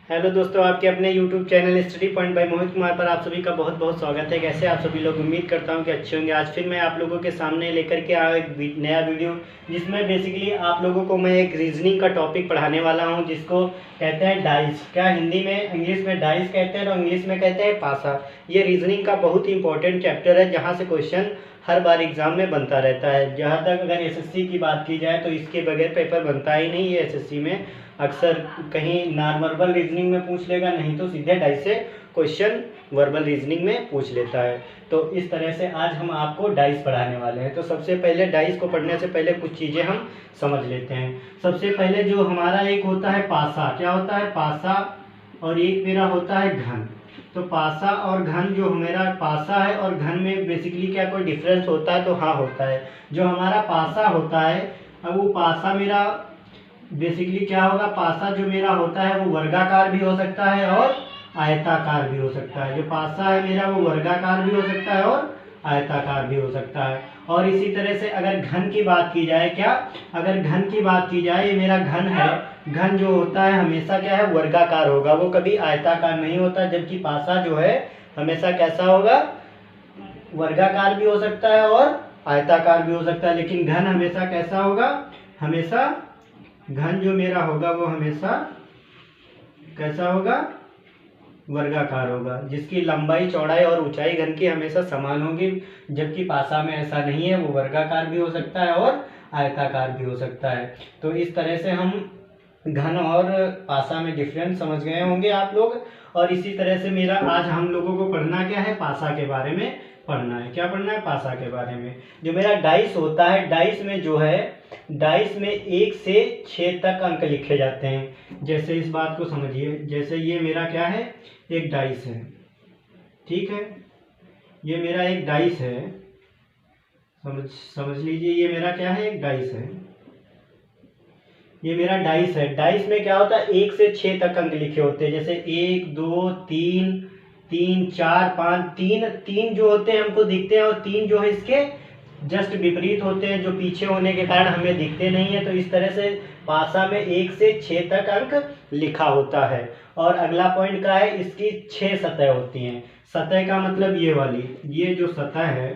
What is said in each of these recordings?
Hello दोस्तों, आपके अपने YouTube channel study point by Mohit Kumar पर आप सभी का बहुत बहुत स्वागत है। कैसे आप सभी लोग? उम्मीद करता हूं कि अच्छे होंगे। आज फिर मैं आप लोगों के सामने लेकर के आया एक नया वीडियो, जिसमें बेसिकली आप लोगों को मैं एक रीजनिंग का टॉपिक पढ़ाने वाला हूं, जिसको कहते हैं डाइस। क्या हिंदी में, इंग्लिश में डाइस कहते हैं और इंग्लिश में कहते हैं पासा। ये रीजनिंग का बहुत ही इंपॉर्टेंट चैप्टर है, जहाँ से क्वेश्चन हर बार एग्जाम में बनता रहता है। जहाँ तक अगर एसएससी की बात की जाए तो इसके बगैर पेपर बनता ही नहीं है। एसएससी में अक्सर कहीं नॉन वर्बल रीजनिंग में पूछ लेगा, नहीं तो सीधे डाइस से क्वेश्चन वर्बल रीजनिंग में पूछ लेता है। तो इस तरह से आज हम आपको डाइस पढ़ाने वाले हैं। तो सबसे पहले डाइस को पढ़ने से पहले कुछ चीज़ें हम समझ लेते हैं। सबसे पहले जो हमारा एक होता है पासा। क्या होता है? पासा। और एक मेरा होता है घन। तो पासा और घन, जो मेरा पासा है और घन में बेसिकली क्या कोई डिफरेंस होता है? तो हाँ, होता है। जो हमारा पासा होता है, अब वो पासा मेरा बेसिकली क्या होगा? पासा जो मेरा होता है वो वर्गाकार भी हो सकता है और आयताकार भी हो सकता है। जो पासा है मेरा वो वर्गाकार भी हो सकता है और आयताकार भी हो सकता है। और इसी तरह से अगर घन की बात की जाए, क्या अगर घन की बात की जाए, ये मेरा घन है। घन जो होता है हमेशा क्या है? वर्गाकार होगा, वो कभी आयताकार नहीं होता। जबकि पासा जो है हमेशा कैसा होगा? वर्गाकार भी हो सकता है और आयताकार भी हो सकता है। लेकिन घन हमेशा कैसा होगा? हमेशा घन जो मेरा होगा वो हमेशा कैसा होगा? वर्गाकार होगा, जिसकी लंबाई, चौड़ाई और ऊंचाई घन की हमेशा समान होगी। जबकि पासा में ऐसा नहीं है, वो वर्गाकार भी हो सकता है और आयताकार भी हो सकता है। तो इस तरह से हम घन और पासा में डिफरेंस समझ गए होंगे आप लोग। और इसी तरह से मेरा आज हम लोगों को पढ़ना क्या है? पासा के बारे में पढ़ना है। क्या पढ़ना है? पासा के बारे में। जो मेरा डाइस होता है, डाइस में जो है, डाइस में 1 से 6 तक अंक लिखे जाते हैं। जैसे इस बात को समझिए, जैसे ये मेरा क्या है? एक डाइस है, ठीक है। ये मेरा एक डाइस है, समझ लीजिए। ये मेरा क्या है? एक डाइस है। ये मेरा डाइस है। डाइस में क्या होता है? 1 से 6 तक अंक लिखे होते हैं। जैसे 1 2 3 3 4 5। तीन जो होते हैं हमको दिखते हैं, और 3 जो है इसके जस्ट विपरीत होते हैं, जो पीछे होने के कारण हमें दिखते नहीं है। तो इस तरह से पासा में 1 से 6 तक अंक लिखा होता है। और अगला पॉइंट क्या है? इसकी 6 सतह होती हैं। सतह का मतलब ये वाली, ये जो सतह है,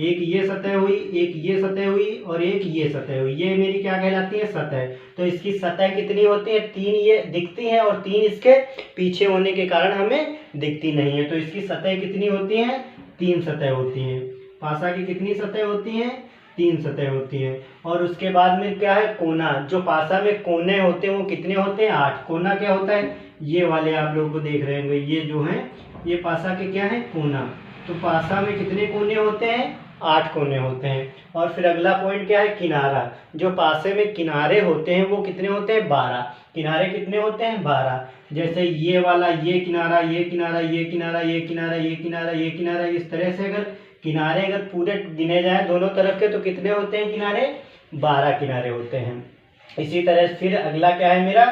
एक ये सतह हुई, एक ये सतह हुई और एक ये सतह हुई। ये मेरी क्या कहलाती है? सतह। तो इसकी सतह कितनी होती है? 3 ये दिखती हैं और 3 इसके पीछे होने के कारण हमें दिखती नहीं है। तो इसकी सतह कितनी होती हैं? 3 सतह होती हैं। पासा की कितनी सतह होती हैं? 3 सतह होती हैं। और उसके बाद में क्या है? कोना। जो पासा में कोने होते हैं वो कितने होते हैं? 8। कोना क्या होता है? ये वाले आप लोगों को देख रहे होंगे, ये जो है ये पासा के क्या है? कोना। तो पासा में कितने कोने होते हैं? 8 कोने होते हैं। और फिर अगला पॉइंट क्या है? किनारा। जो पासे में किनारे होते हैं वो कितने होते हैं? 12। किनारे कितने होते हैं? 12। जैसे ये वाला, ये किनारा, ये किनारा, ये किनारा, ये किनारा, ये किनारा, ये किनारा। इस तरह से अगर किनारे अगर पूरे गिने जाए दोनों तरफ के, तो कितने होते हैं किनारे? 12 किनारे होते हैं। इसी तरह फिर अगला क्या है मेरा?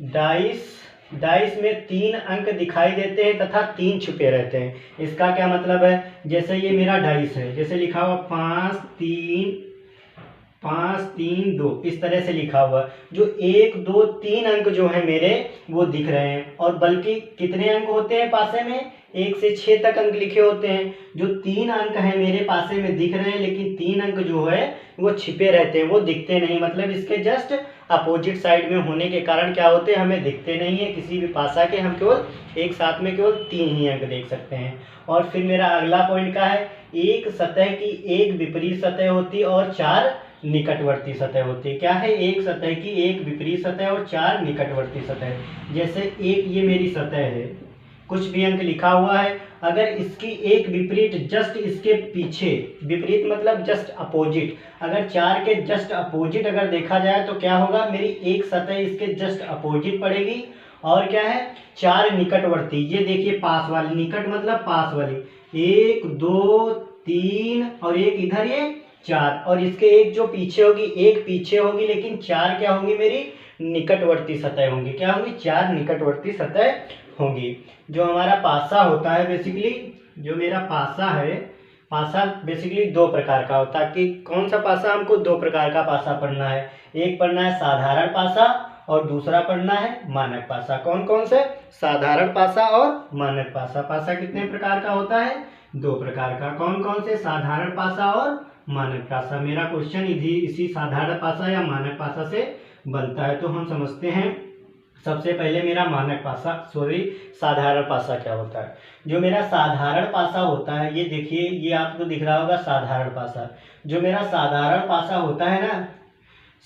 डाइस। डाइस में 3 अंक दिखाई देते हैं तथा 3 छुपे रहते हैं। इसका क्या मतलब है? जैसे ये मेरा डाइस है, जैसे लिखा हुआ 5 3 2, इस तरह से लिखा हुआ। जो 1 2 3 अंक जो है मेरे वो दिख रहे हैं। और बल्कि कितने अंक होते हैं पासे में? 1 से 6 तक अंक लिखे होते हैं। जो 3 अंक हैं मेरे पासे में दिख रहे हैं, लेकिन 3 अंक जो है वो छिपे रहते हैं, वो दिखते नहीं। मतलब इसके जस्ट अपोजिट साइड में होने के कारण क्या होते हैं? हमें दिखते नहीं है किसी भी पासा के। हम केवल एक साथ में केवल 3 ही अंक देख सकते हैं। और फिर मेरा अगला पॉइंट क्या है? एक सतह की एक विपरीत सतह होती है और 4 निकटवर्ती सतह होती है। क्या है? एक सतह की एक विपरीत सतह और 4 निकटवर्ती सतह। जैसे एक ये मेरी सतह है, कुछ भी अंक लिखा हुआ है, अगर इसकी एक विपरीत जस्ट इसके पीछे, विपरीत मतलब जस्ट अपोजिट, अगर 4 के जस्ट अपोजिट अगर देखा जाए तो क्या होगा? मेरी एक सतह इसके जस्ट अपोजिट पड़ेगी। और क्या है? 4 निकटवर्ती। ये देखिए पास वाली, निकट मतलब पास वाली, 1 2 3 और एक इधर ये 4। और इसके एक जो पीछे होगी, एक पीछे होगी, लेकिन 4 क्या होंगी? मेरी निकटवर्ती सतह होंगी। क्या होंगी? 4 निकटवर्ती सतह होंगी। जो हमारा पासा होता है बेसिकली, जो मेरा पासा है, पासा बेसिकली 2 प्रकार का होता है। कि कौन सा पासा? हमको 2 प्रकार का पासा पढ़ना है। एक पढ़ना है साधारण पासा और दूसरा पढ़ना है मानक पासा। कौन कौन से? साधारण पासा और मानक पासा। पासा कितने प्रकार का होता है? 2 प्रकार का। कौन कौन से? साधारण पासा और मानक पासा। मेरा क्वेश्चन इसी साधारण पासा या मानक पासा से बनता है। तो हम समझते हैं सबसे पहले मेरा साधारण पासा क्या होता है। जो मेरा साधारण पासा होता है, ये देखिए, ये आपको दिख रहा होगा साधारण पासा। जो मेरा साधारण पासा होता है ना,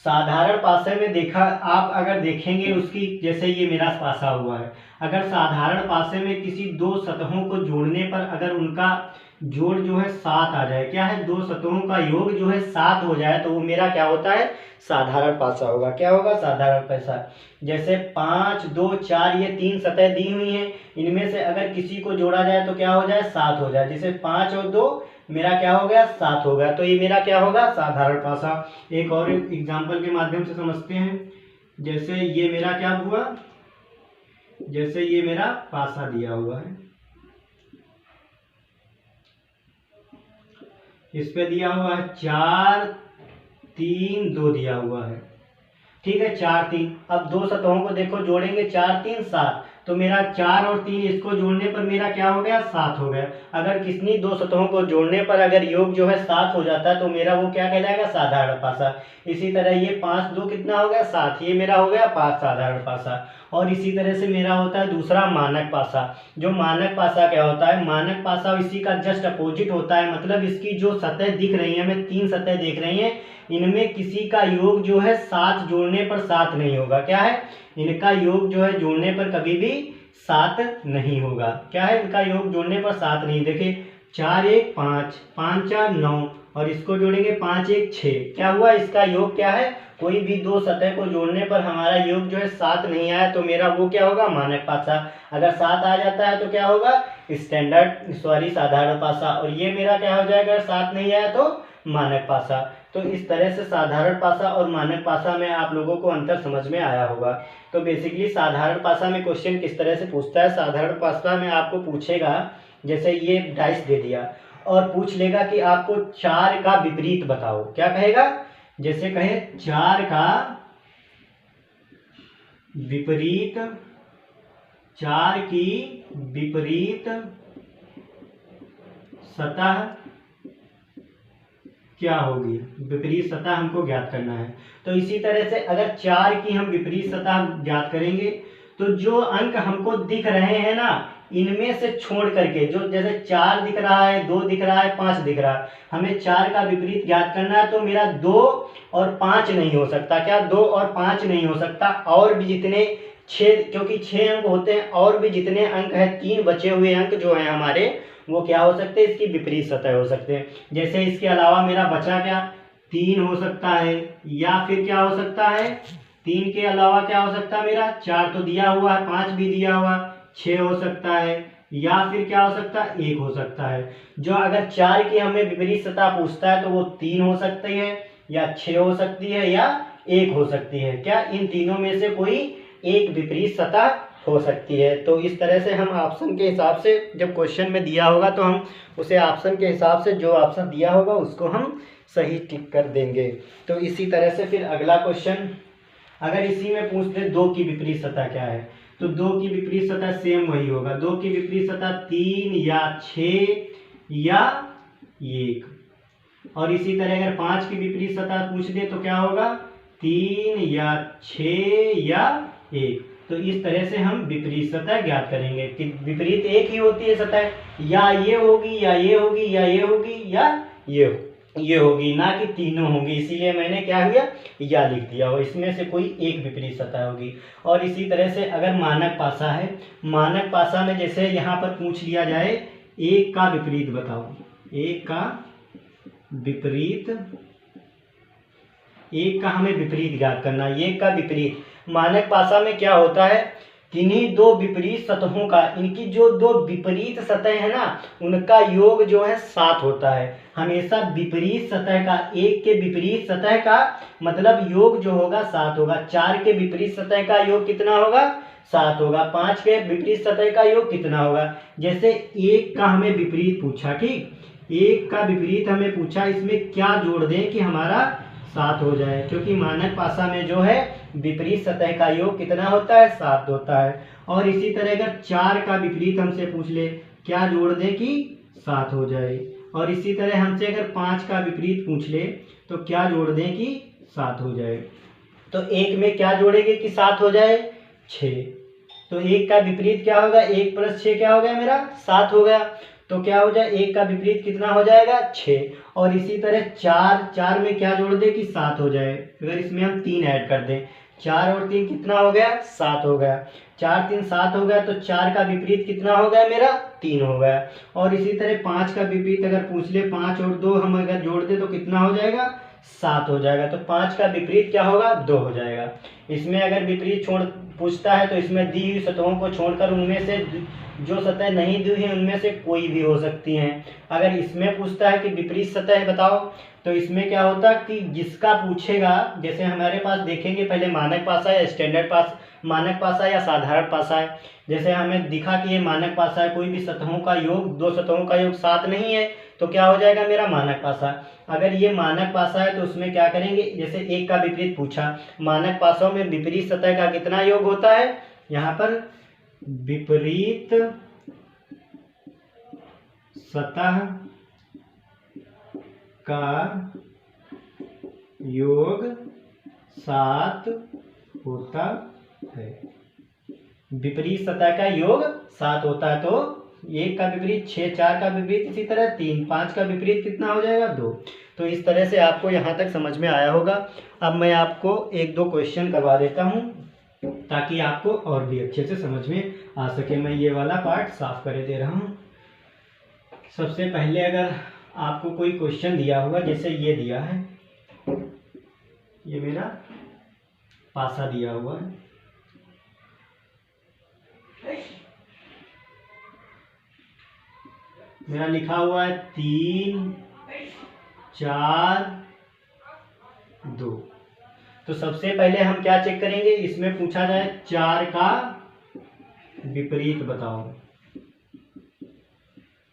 साधारण पासे में देखा आप अगर देखेंगे उसकी, जैसे ये मेरा पासा हुआ है, अगर साधारण पासे में किसी 2 सतहों को जोड़ने पर अगर उनका जोड़ जो है 7 आ जाए, क्या है, 2 सतहों का योग जो है 7 हो जाए, तो वो मेरा क्या होता है? साधारण पासा होगा। क्या होगा? साधारण पासा। जैसे 5, 2, 4 ये 3 सतह दी हुई हैं, इनमें से अगर किसी को जोड़ा जाए तो क्या हो जाए? 7 हो जाए। जैसे 5 और 2 मेरा क्या हो गया? 7 हो गया। तो ये मेरा क्या होगा? साधारण पासा। एक और एग्जाम्पल के माध्यम से समझते हैं। जैसे ये मेरा क्या हुआ, जैसे ये मेरा पासा दिया हुआ है, इस पे दिया हुआ है 4, 3, 2 दिया हुआ है, ठीक है, 4, 3। अब 2 सतहों को देखो, जोड़ेंगे 4, 3, 7, तो मेरा 4 और 3 इसको जोड़ने पर मेरा क्या हो गया? 7 हो गया। अगर किसी 2 सतहों को जोड़ने पर अगर योग जो है 7 हो जाता है तो मेरा वो क्या कहलाएगा? साधारण पासा। इसी तरह ये 5, 2 कितना हो गया? 7, ये मेरा हो गया 5 साधारण पासा। और इसी तरह से मेरा होता है दूसरा मानक पासा। जो मानक पासा क्या होता है? मानक पासा इसी का जस्ट अपोजिट होता है। मतलब इसकी जो सतह दिख रही है, हमें 3 सतह दिख रही हैं, इनमें किसी का योग जो है 7 जोड़ने पर 7 नहीं होगा। क्या है? इनका योग जो है जोड़ने पर कभी भी 7 नहीं होगा। क्या है? इनका योग जोड़ने पर 7 नहीं। देखिए 4, 1, 5, 5, 4, 9 और इसको जोड़ेंगे 5, 1, 6। क्या हुआ? इसका योग क्या है? कोई भी 2 सतह को जोड़ने पर हमारा योग जो है 7 नहीं आया, तो मेरा वो क्या होगा? मानक पासा। अगर 7 आ जाता है तो क्या होगा? साधारण पासा। और ये मेरा क्या हो जाएगा? अगर 7 नहीं आया तो मानक पासा। तो इस तरह से साधारण पासा और मानक पासा में आप लोगों को अंतर समझ में आया होगा। तो बेसिकली साधारण पासा में क्वेश्चन किस तरह से पूछता है? साधारण पासा में आपको पूछेगा, जैसे ये डाइस दे दिया और पूछ लेगा कि आपको 4 का विपरीत बताओ। क्या कहेगा? जैसे कहे 4 का विपरीत, 4 की विपरीत सतह क्या होगी? विपरीत सतह हमको ज्ञात करना है। तो इसी तरह से अगर 4 की हम विपरीत सतह ज्ञात करेंगे तो जो अंक हमको दिख रहे हैं ना, इनमें से छोड़ करके, जो जैसे 4 दिख रहा है, 2 दिख रहा है, 5 दिख रहा है, हमें 4 का विपरीत ज्ञात करना है, तो मेरा 2 और 5 नहीं हो सकता। क्या? 2 और 5 नहीं हो सकता। और भी जितने 6, क्योंकि 6 अंक होते हैं, और भी जितने अंक हैं, 3 बचे हुए अंक जो हैं हमारे, वो क्या हो सकते हैं? इसकी विपरीत सतह हो सकते हैं। जैसे इसके अलावा मेरा बचा क्या? 3 हो सकता है, या फिर क्या हो सकता है? 3 के अलावा क्या हो सकता है मेरा? 4 तो दिया हुआ है, 5 भी दिया हुआ, 6 हो सकता है, या फिर क्या हो सकता है? 1 हो सकता है। जो अगर 4 की हमें विपरीत सतह पूछता है तो वो 3 हो सकती है, या 6 हो सकती है, या 1 हो सकती है। क्या? इन तीनों में से कोई एक विपरीत सतह हो सकती है। तो इस तरह से हम ऑप्शन के हिसाब से, जब क्वेश्चन में दिया होगा तो हम उसे ऑप्शन के हिसाब से, जो ऑप्शन दिया होगा उसको हम सही टिक कर देंगे। तो इसी तरह से फिर अगला क्वेश्चन, अगर इसी में पूछ दे 2 की विपरीत सतह क्या है, तो 2 की विपरीत सतह सेम वही होगा। 2 की विपरीत सतह 3 या 6 या 1। और इसी तरह अगर 5 की विपरीत सतह पूछ दे तो क्या होगा? 3 या 6 या 1। तो इस तरह से हम विपरीत सतह ज्ञात करेंगे कि विपरीत एक ही होती है सतह, या ये होगी, या ये होगी, या ये होगी, या ये होगी, ना कि तीनों होंगी। इसीलिए मैंने क्या किया? या लिख दिया हो। इसमें से कोई एक विपरीत सतह होगी। और इसी तरह से अगर मानक पासा है, मानक पासा में जैसे यहाँ पर पूछ लिया जाए 1 का विपरीत बताओ, 1 का विपरीत, 1 का हमें विपरीत ज्ञात करना है। 1 का विपरीत मानक पासा में क्या होता है? किन्हीं 2 विपरीत सतहों का, इनकी जो 2 विपरीत सतह है ना, उनका योग जो है 7 होता है। हमेशा विपरीत सतह का, 1 के विपरीत सतह का मतलब योग जो होगा 7 होगा। 4 के विपरीत सतह का योग कितना होगा? 7 होगा। 5 के विपरीत सतह का योग कितना होगा? जैसे 1 का हमें विपरीत पूछा, ठीक, 1 का विपरीत हमें पूछा, इसमें क्या जोड़ दें कि हमारा 7 हो जाए, क्योंकि मानक पासा में जो है विपरीत सतह का योग कितना होता है, 7 होता है। और इसी तरह अगर 4 का विपरीत हमसे पूछ ले, क्या जोड़ दें कि 7 हो जाए। और इसी तरह हमसे अगर 5 का विपरीत पूछ ले तो क्या जोड़ दें कि 7 हो जाए। तो 1 में क्या जोड़ेंगे कि 7 हो जाए, 6। तो 1 का विपरीत क्या होगा, 1 + 6 क्या हो गया मेरा, 7 हो गया। तो क्या हो जाए, 1 का विपरीत कितना हो जाएगा, 6। और इसी तरह 4 में क्या जोड़ दें कि 7 हो जाए। अगर इसमें हम 3 ऐड कर दें, 4 और 3 कितना हो गया, 7 हो गया। 4 3 7 हो गया। तो 4 का विपरीत कितना हो गया मेरा, 3 हो गया। और इसी तरह 5 का विपरीत अगर पूछ ले, 5 और 2 हम अगर जोड़ दें तो कितना हो जाएगा, 7 हो जाएगा। तो 5 का विपरीत क्या होगा, 2 हो जाएगा। इसमें अगर विपरीत पूछता है तो इसमें दी हुई सतहों को छोड़कर उनमें से जो सतह नहीं दी है उनमें से कोई भी हो सकती हैं। अगर इसमें पूछता है कि विपरीत सतह बताओ, तो इसमें क्या होता है कि जिसका पूछेगा, जैसे हमारे पास देखेंगे पहले मानक पासा या स्टैंडर्ड पास, मानक पासा या साधारण पासा है। जैसे हमें दिखा कि ये मानक पासा है, कोई भी सतहों का योग, 2 सतहों का योग 7 नहीं है, तो क्या हो जाएगा मेरा मानक पासा। अगर ये मानक पासा है तो उसमें क्या करेंगे, जैसे 1 का विपरीत पूछा, मानक पासों में विपरीत सतह का कितना योग होता है, यहाँ पर विपरीत सतह का योग 7 होता है। विपरीत सतह का योग 7 होता है। तो 1 का विपरीत 6, 4 का विपरीत इसी तरह 3, 5 का विपरीत कितना हो जाएगा, 2। तो इस तरह से आपको यहाँ तक समझ में आया होगा। अब मैं आपको 1-2 क्वेश्चन करवा देता हूँ ताकि आपको और भी अच्छे से समझ में आ सके। मैं ये वाला पार्ट साफ कर दे रहा हूँ। सबसे पहले अगर आपको कोई क्वेश्चन दिया होगा, जैसे ये दिया है, ये मेरा पासा दिया हुआ है, मेरा लिखा हुआ है 3 4 2। तो सबसे पहले हम क्या चेक करेंगे, इसमें पूछा जाए 4 का विपरीत बताओ।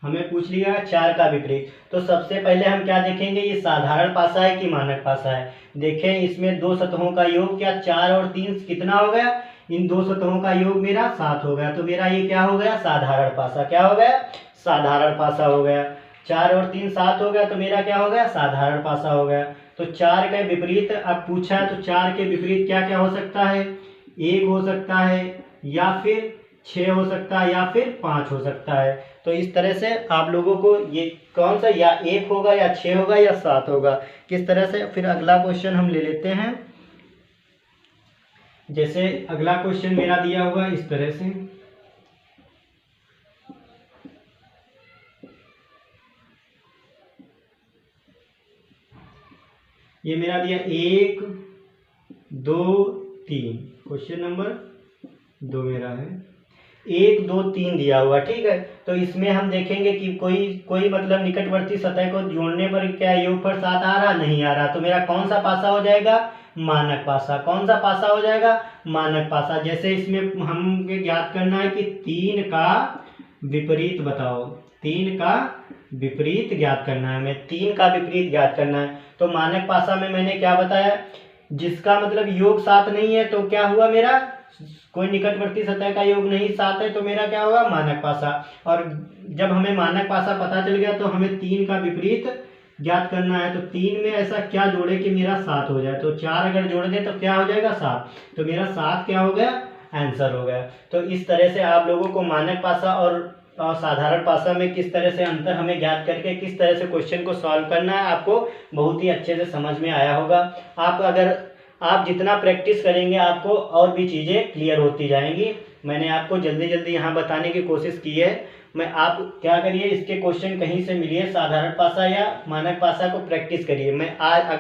हमें पूछ लिया 4 का विपरीत, तो सबसे पहले हम क्या देखेंगे, ये साधारण पासा है कि मानक पासा है। देखें इसमें 2 सतहों का योग क्या, 4 और 3 कितना हो गया, इन 2 सतहों का योग मेरा 7 हो गया। तो मेरा ये क्या हो गया, साधारण पासा। क्या हो गया, साधारण पासा हो गया। 4 और 3 7 हो गया, तो मेरा क्या हो गया, साधारण पासा हो गया। तो 4 के विपरीत अब पूछा है, तो 4 के विपरीत क्या क्या हो सकता है, 1 हो सकता है, या फिर 6 हो सकता है, या फिर 5 हो सकता है। तो इस तरह से आप लोगों को ये कौन सा, या 1 होगा, या 6 होगा, या 7 होगा, किस तरह से। फिर अगला क्वेश्चन हम ले लेते हैं। जैसे अगला क्वेश्चन मेरा दिया हुआ इस तरह से, ये मेरा दिया 1 2 3, क्वेश्चन नंबर 2 मेरा है, 1 2 3 दिया हुआ, ठीक है। तो इसमें हम देखेंगे कि कोई मतलब निकटवर्ती सतह को जोड़ने पर क्या योगफल 7 आ रहा, नहीं आ रहा। तो मेरा कौन सा पासा हो जाएगा, मानक पासा। कौन सा पासा हो जाएगा, मानक पासा। जैसे इसमें हम ज्ञात करना है कि 3 का विपरीत बताओ, 3 का विपरीत ज्ञात करना है, हमें 3 का विपरीत ज्ञात करना है। तो मानक पासा में मैंने क्या बताया, जिसका मतलब योग 7 नहीं है, तो क्या हुआ मेरा, कोई निकटवर्ती सतह का योग नहीं 7 है, तो मेरा क्या होगा, मानक पासा। और जब हमें मानक पासा पता चल गया तो हमें 3 का विपरीत ज्ञात करना है। तो 3 में ऐसा क्या जोड़े कि मेरा 7 हो जाए। तो 4 अगर जोड़ दें तो क्या हो जाएगा, 7। तो मेरा 7 क्या हो गया, आंसर हो गया। तो इस तरह से आप लोगों को मानक पासा और साधारण पासा में किस तरह से अंतर हमें ज्ञात करके किस तरह से क्वेश्चन को सॉल्व करना है, आपको बहुत ही अच्छे से समझ में आया होगा। आप जितना प्रैक्टिस करेंगे आपको और भी चीज़ें क्लियर होती जाएंगी। मैंने आपको जल्दी जल्दी यहाँ बताने की कोशिश की है। आप क्या करिए, इसके क्वेश्चन कहीं से मिलिए, साधारण पासा या मानक पासा को प्रैक्टिस करिए। मैं आज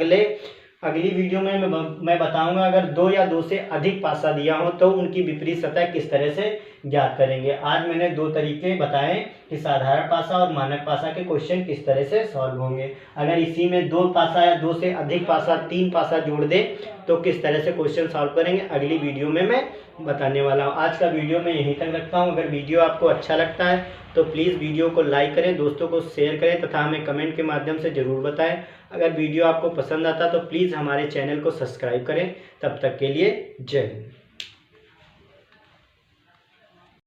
अगली वीडियो में मैं बताऊंगा अगर 2 या 2 से अधिक पासा दिया हो तो उनकी विपरीत सतह किस तरह से ज्ञात करेंगे। आज मैंने 2 तरीके बताए कि साधारण पासा और मानक पासा के क्वेश्चन किस तरह से सॉल्व होंगे। अगर इसी में 2 पासा या 2 से अधिक पासा, 3 पासा जोड़ दे तो किस तरह से क्वेश्चन सॉल्व करेंगे, अगली वीडियो में मैं बताने वाला हूँ। आज का वीडियो मैं यहीं तक रखता हूँ। अगर वीडियो आपको अच्छा लगता है तो प्लीज़ वीडियो को लाइक करें, दोस्तों को शेयर करें तथा हमें कमेंट के माध्यम से ज़रूर बताएं। अगर वीडियो आपको पसंद आता तो प्लीज़ हमारे चैनल को सब्सक्राइब करें। तब तक के लिए जय हिंद।